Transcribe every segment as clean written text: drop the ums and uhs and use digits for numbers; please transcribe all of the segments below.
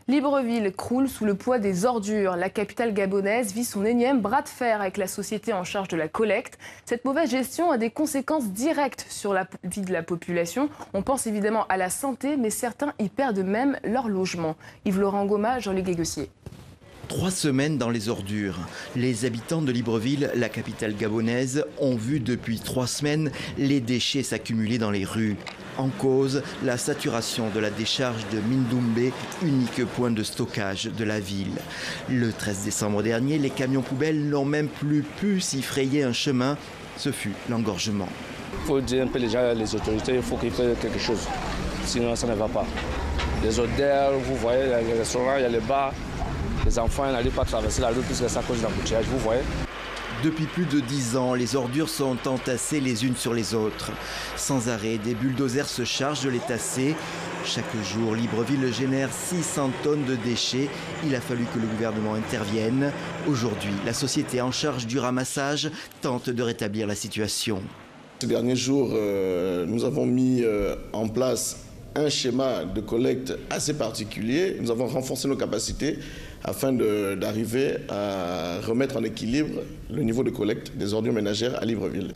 Libreville croule sous le poids des ordures. La capitale gabonaise vit son énième bras de fer avec la société en charge de la collecte. Cette mauvaise gestion a des conséquences directes sur la vie de la population. On pense évidemment à la santé, mais certains y perdent même leur logement. Yves-Laurent Goma, Jean-Luc Guégossier. 3 semaines dans les ordures. Les habitants de Libreville, la capitale gabonaise, ont vu depuis 3 semaines les déchets s'accumuler dans les rues. En cause, la saturation de la décharge de Mindoumbe, unique point de stockage de la ville. Le 13 décembre dernier, les camions poubelles n'ont même plus pu s'y frayer un chemin. Ce fut l'engorgement. Il faut dire un peu les autorités, il faut qu'ils fassent quelque chose. Sinon, ça ne va pas. Les odeurs, vous voyez, il y a les restaurants, il y a les bars. Les enfants n'arrivent pas à traverser la rue puisque ça cause d'embouteillage, vous voyez. Depuis plus de 10 ans, les ordures sont entassées les unes sur les autres. Sans arrêt, des bulldozers se chargent de les tasser. Chaque jour, Libreville génère 600 tonnes de déchets. Il a fallu que le gouvernement intervienne. Aujourd'hui, la société en charge du ramassage tente de rétablir la situation. Ces derniers jours, nous avons mis en place un schéma de collecte assez particulier. Nous avons renforcé nos capacités afin d'arriver à remettre en équilibre le niveau de collecte des ordures ménagères à Libreville.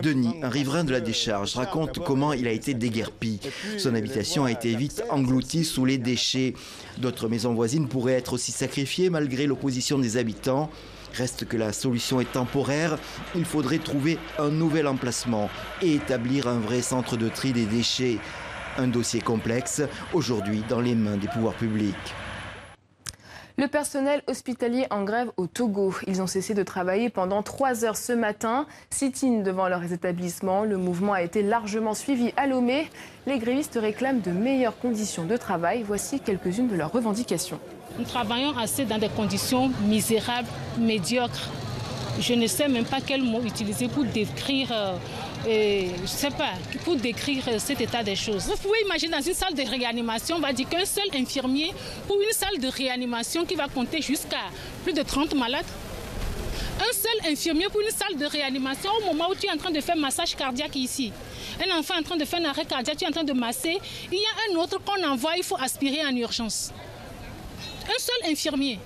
Denis, un riverain de la décharge, raconte comment il a été déguerpi. Son habitation a été vite engloutie sous les déchets. D'autres maisons voisines pourraient être aussi sacrifiées malgré l'opposition des habitants. Reste que la solution est temporaire. Il faudrait trouver un nouvel emplacement et établir un vrai centre de tri des déchets. Un dossier complexe, aujourd'hui dans les mains des pouvoirs publics. Le personnel hospitalier en grève au Togo. Ils ont cessé de travailler pendant 3 heures ce matin. Sit-in devant leurs établissements. Le mouvement a été largement suivi à Lomé. Les grévistes réclament de meilleures conditions de travail. Voici quelques-unes de leurs revendications. Nous travaillons assez dans des conditions misérables, médiocres. Je ne sais même pas quel mot utiliser pour décrire... pour décrire cet état des choses. Vous pouvez imaginer dans une salle de réanimation, on va dire qu'un seul infirmier pour une salle de réanimation qui va compter jusqu'à plus de 30 malades. Un seul infirmier pour une salle de réanimation au moment où tu es en train de faire massage cardiaque ici. Un enfant est en train de faire un arrêt cardiaque, tu es en train de masser. Il y a un autre qu'on envoie, il faut aspirer en urgence. Un seul infirmier.